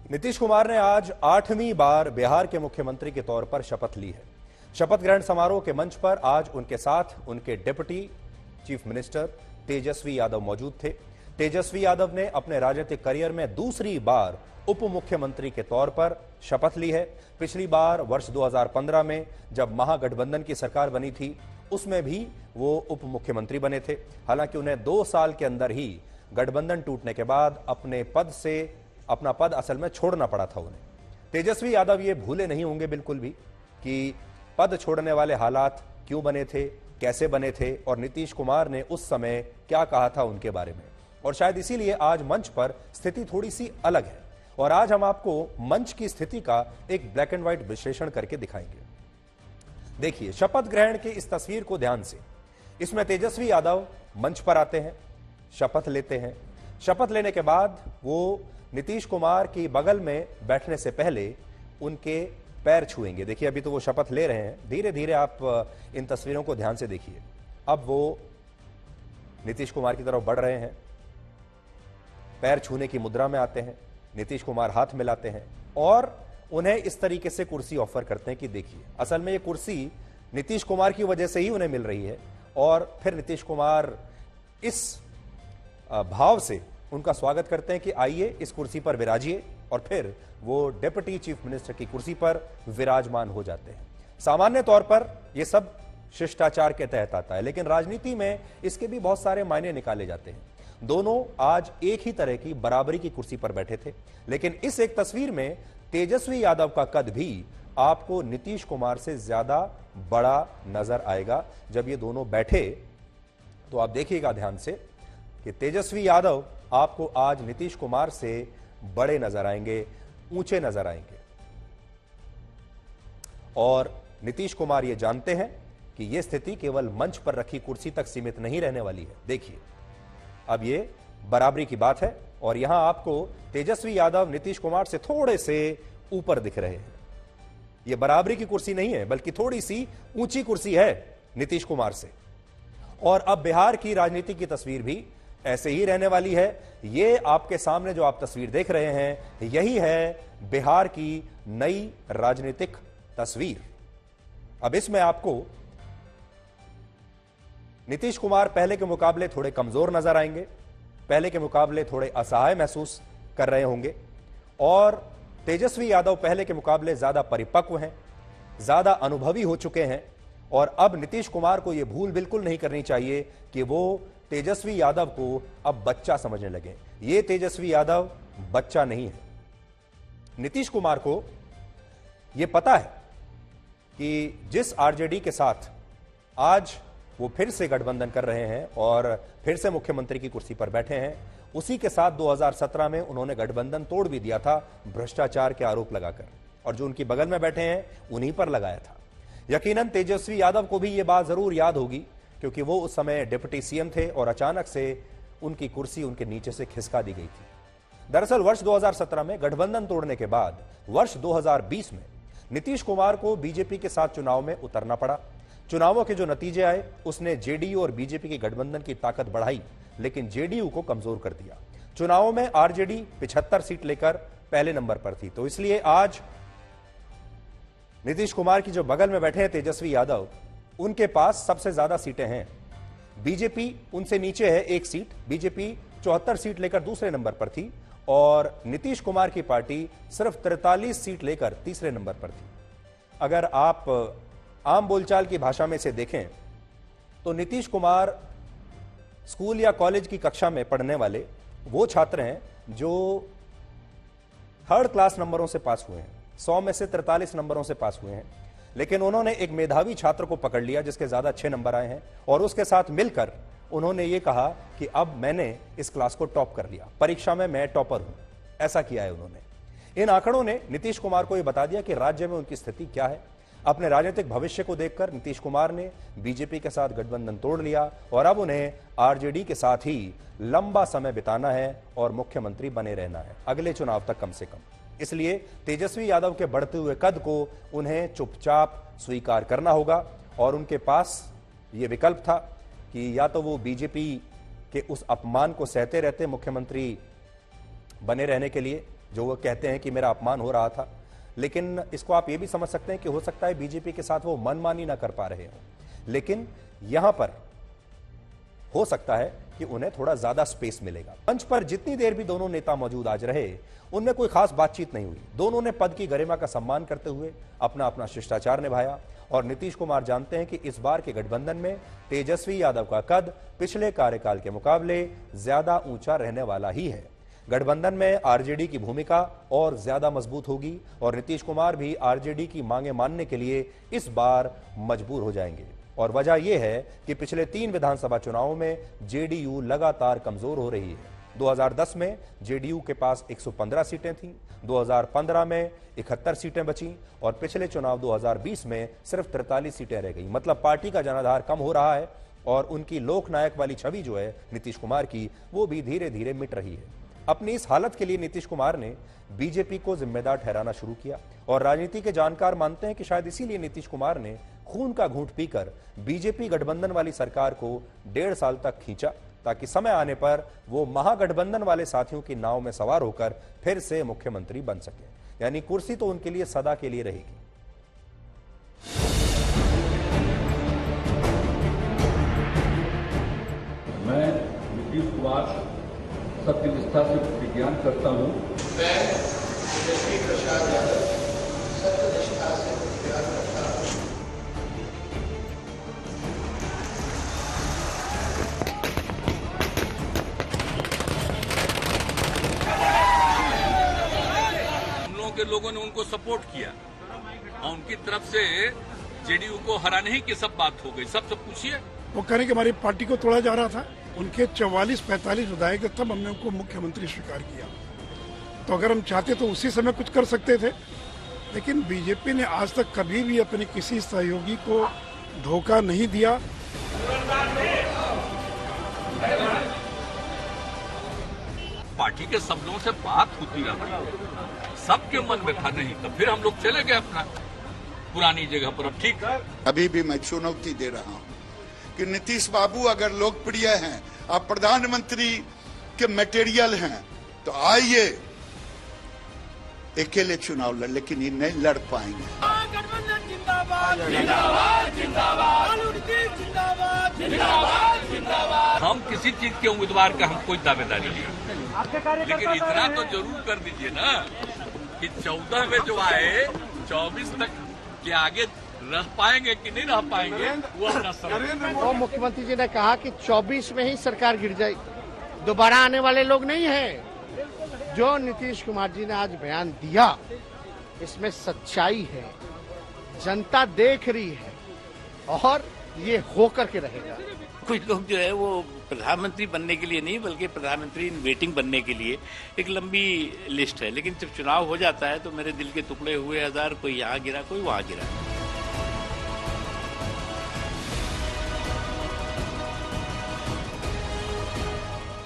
नीतीश कुमार ने आज 8वीं बार बिहार के मुख्यमंत्री के तौर पर शपथ ली है। शपथ ग्रहण समारोह के मंच पर आज उनके साथ उनके deputy chief minister Tejashwi Yadav मौजूद थे। तेजस्वी यादव ने अपने राजनीतिक करियर में दूसरी बार उप मुख्यमंत्री के तौर पर शपथ ली है। पिछली बार वर्ष 2015 में जब महागठबंधन की सरकार बनी थी, उसमें भी वो उप मुख्यमंत्री बने थे। हालांकि उन्हें 2 साल के अंदर ही गठबंधन टूटने के बाद अपना पद असल में छोड़ना पड़ा था उन्हें। तेजस्वी यादव ये भूले नहीं होंगे बिल्कुल भी कि पद छोड़ने वाले हालात क्यों बने थे, कैसे बने थे और नीतीश कुमार ने उस समय क्या कहा था उनके बारे में। और शायद इसीलिए आज मंच पर स्थिति थोड़ी सी अलग है और आज हम आपको मंच की स्थिति का एक ब्लैक एंड व्हाइट विश्लेषण करके दिखाएंगे। देखिए शपथ ग्रहण की इस तस्वीर को ध्यान से। इसमें तेजस्वी यादव मंच पर आते हैं, शपथ लेते हैं। शपथ लेने के बाद वो नीतीश कुमार की बगल में बैठने से पहले उनके पैर छुएंगे। देखिए अभी तो वो शपथ ले रहे हैं, धीरे धीरे आप इन तस्वीरों को ध्यान से देखिए। अब वो नीतीश कुमार की तरफ बढ़ रहे हैं, पैर छूने की मुद्रा में आते हैं। नीतीश कुमार हाथ मिलाते हैं और उन्हें इस तरीके से कुर्सी ऑफर करते हैं कि देखिए असल में ये कुर्सी नीतीश कुमार की वजह से ही उन्हें मिल रही है। और फिर नीतीश कुमार इस भाव से उनका स्वागत करते हैं कि आइए इस कुर्सी पर विराजिए, और फिर वो डिप्टी चीफ मिनिस्टर की कुर्सी पर विराजमान हो जाते हैं। सामान्य तौर पर यह सब शिष्टाचार के तहत आता है, लेकिन राजनीति में इसके भी बहुत सारे मायने निकाले जाते हैं। दोनों आज एक ही तरह की बराबरी की कुर्सी पर बैठे थे, लेकिन इस एक तस्वीर में तेजस्वी यादव का कद भी आपको नीतीश कुमार से ज्यादा बड़ा नजर आएगा। जब ये दोनों बैठे तो आप देखिएगा ध्यान से कि तेजस्वी यादव आपको आज नीतीश कुमार से बड़े नजर आएंगे, ऊंचे नजर आएंगे। और नीतीश कुमार ये जानते हैं कि यह स्थिति केवल मंच पर रखी कुर्सी तक सीमित नहीं रहने वाली है। देखिए अब ये बराबरी की बात है और यहां आपको तेजस्वी यादव नीतीश कुमार से थोड़े से ऊपर दिख रहे हैं। यह बराबरी की कुर्सी नहीं है, बल्कि थोड़ी सी ऊंची कुर्सी है नीतीश कुमार से। और अब बिहार की राजनीति की तस्वीर भी ऐसे ही रहने वाली है। ये आपके सामने जो आप तस्वीर देख रहे हैं, यही है बिहार की नई राजनीतिक तस्वीर। अब इसमें आपको नीतीश कुमार पहले के मुकाबले थोड़े कमजोर नजर आएंगे, पहले के मुकाबले थोड़े असहाय महसूस कर रहे होंगे। और तेजस्वी यादव पहले के मुकाबले ज्यादा परिपक्व हैं, ज्यादा अनुभवी हो चुके हैं। और अब नीतीश कुमार को यह भूल बिल्कुल नहीं करनी चाहिए कि वो तेजस्वी यादव को अब बच्चा समझने लगे। ये तेजस्वी यादव बच्चा नहीं है। नीतीश कुमार को यह पता है कि जिस आरजेडी के साथ आज वो फिर से गठबंधन कर रहे हैं और फिर से मुख्यमंत्री की कुर्सी पर बैठे हैं, उसी के साथ 2017 में उन्होंने गठबंधन तोड़ भी दिया था भ्रष्टाचार के आरोप लगाकर, और जो उनकी बगल में बैठे हैं उन्हीं पर लगाया था। यकीनन तेजस्वी यादव को भी यह बात जरूर याद होगी, क्योंकि वो उस समय डिप्टी सीएम थे और अचानक से उनकी कुर्सी उनके नीचे से खिसका दी गई थी। दरअसल वर्ष 2017 में गठबंधन तोड़ने के बाद वर्ष 2020 में नीतीश कुमार को बीजेपी के साथ चुनाव में उतरना पड़ा। चुनावों के जो नतीजे आए उसने जेडीयू और बीजेपी की गठबंधन की ताकत बढ़ाई, लेकिन जेडीयू को कमजोर कर दिया। चुनावों में आरजेडी 75 सीट लेकर पहले नंबर पर थी। तो इसलिए आज नीतीश कुमार की जो बगल में बैठे हैं तेजस्वी यादव, उनके पास सबसे ज्यादा सीटें हैं। बीजेपी उनसे नीचे है 1 सीट। बीजेपी 74 सीट लेकर दूसरे नंबर पर थी और नीतीश कुमार की पार्टी सिर्फ 43 सीट लेकर तीसरे नंबर पर थी। अगर आप आम बोलचाल की भाषा में इसे देखें तो नीतीश कुमार स्कूल या कॉलेज की कक्षा में पढ़ने वाले वो छात्र हैं जो 3rd क्लास नंबरों से पास हुए हैं। 100 में से 43 नंबरों से पास हुए हैं, लेकिन उन्होंने एक मेधावी छात्र को पकड़ लिया जिसके ज्यादा 6 नंबर आए हैं और उसके साथ मिलकर उन्होंने ये कहा कि अब मैंने इस क्लास को टॉप कर लिया, परीक्षा में मैं टॉपर हूं। ऐसा किया है उन्होंने। इन आंकड़ों ने नीतीश कुमार को यह बता दिया कि राज्य में उनकी स्थिति क्या है। अपने राजनीतिक भविष्य को देखकर नीतीश कुमार ने बीजेपी के साथ गठबंधन तोड़ लिया और अब उन्हें आरजेडी के साथ ही लंबा समय बिताना है और मुख्यमंत्री बने रहना है, अगले चुनाव तक कम से कम। इसलिए तेजस्वी यादव के बढ़ते हुए कद को उन्हें चुपचाप स्वीकार करना होगा और उनके पास यह विकल्प था कि या तो वो बीजेपी के उस अपमान को सहते रहते मुख्यमंत्री बने रहने के लिए, जो वो कहते हैं कि मेरा अपमान हो रहा था। लेकिन इसको आप ये भी समझ सकते हैं कि हो सकता है बीजेपी के साथ वो मनमानी ना कर पा रहे हों, लेकिन यहां पर हो सकता है कि उन्हें थोड़ा ज्यादा स्पेस मिलेगा। मंच पर जितनी देर भी दोनों नेता मौजूद आज रहे, उनमें कोई खास बातचीत नहीं हुई। दोनों ने पद की गरिमा का सम्मान करते हुए अपना अपना शिष्टाचार निभाया। और नीतीश कुमार जानते हैं कि इस बार के गठबंधन में तेजस्वी यादव का कद पिछले कार्यकाल के मुकाबले ज्यादा ऊंचा रहने वाला ही है। गठबंधन में आरजेडी की भूमिका और ज्यादा मजबूत होगी और नीतीश कुमार भी आरजेडी की मांगे मानने के लिए इस बार मजबूर हो जाएंगे। और वजह यह है कि पिछले 3 विधानसभा चुनावों में जेडीयू लगातार कमजोर हो रही है। 2010 में जेडीयू के पास 115 सीटें थीं, 2015 में 71 सीटें बचीं और पिछले चुनाव 2020 में सिर्फ 43 सीटें रह गई। मतलब पार्टी का जनाधार कम हो रहा है और उनकी लोकनायक वाली छवि जो है नीतीश कुमार की, वो भी धीरे धीरे मिट रही है। अपनी इस हालत के लिए नीतीश कुमार ने बीजेपी को जिम्मेदार ठहराना शुरू किया और राजनीति के जानकार मानते हैं कि शायद इसीलिए नीतीश कुमार ने खून का घूंट पीकर बीजेपी गठबंधन वाली सरकार को 1.5 साल तक खींचा, ताकि समय आने पर वो महागठबंधन वाले साथियों की नाव में सवार होकर फिर से मुख्यमंत्री बन सके। यानी कुर्सी तो उनके लिए सदा के लिए रहेगी। मैं नीतीश कुमार सत्यनिष्ठा से प्रतिज्ञान करता हूँ। मैं तेजस्वी प्रसाद यादव सत्यनिष्ठा से प्रतिज्ञान करता हूँ। के लोगों ने उनको सपोर्ट किया और उनकी तरफ से जेडीयू को हराने ही की सब बात हो गई। सबसे पूछिए, वो कह रहे कि हमारी पार्टी को तोड़ा जा रहा था। उनके 44-45 विधायक, तब हमने उनको मुख्यमंत्री स्वीकार किया। तो अगर हम चाहते तो उसी समय कुछ कर सकते थे, लेकिन बीजेपी ने आज तक कभी भी अपने किसी सहयोगी को धोखा नहीं दिया। पार्टी के सब लोगों से बात होती रही, सबके मन में था, नहीं तो फिर हम लोग चले गए अपना पुरानी जगह पर। अब ठीक है, अभी भी मैं चुनौती दे रहा हूं कि नीतीश बाबू अगर लोकप्रिय हैं, आप प्रधानमंत्री के मटेरियल हैं, तो आइए अकेले चुनाव लड़, लेकिन ये नहीं लड़ पाएंगे। गठबंधन जिंदाबाद, जिंदाबाद, जिंदाबाद, जिंदाबाद, जिंदाबाद, जिंदाबाद। हम किसी चीज के उम्मीदवार का हम कोई दावेदारी नहीं, लेकिन इतना तो जरूर कर दीजिए ना कि 14 में जो आए 24 तक के आगे रह पाएंगे कि नहीं रह पाएंगे, वो अपना समझ। और मुख्यमंत्री जी ने कहा कि 24 में ही सरकार गिर जाएगी, दोबारा आने वाले लोग नहीं हैं। जो नीतीश कुमार जी ने आज बयान दिया, इसमें सच्चाई है, जनता देख रही है और ये होकर के रहेगा। कुछ लोग जो है वो प्रधानमंत्री बनने के लिए नहीं, बल्कि प्रधानमंत्री इन वेटिंग बनने के लिए एक लंबी लिस्ट है। लेकिन जब चुनाव हो जाता है तो मेरे दिल के टुकड़े हुए हजार, कोई यहाँ गिरा, कोई वहाँ गिरा।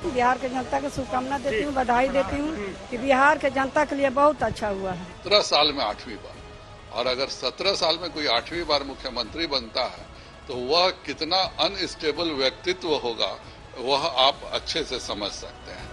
बिहार के जनता को शुभकामना देती हूँ, बधाई देती हूँ कि बिहार के जनता के लिए बहुत अच्छा हुआ है। 17 साल में 8वीं बार, और अगर 17 साल में कोई 8वीं बार मुख्यमंत्री बनता है तो वह कितना अनस्टेबल व्यक्तित्व होगा, वह आप अच्छे से समझ सकते हैं।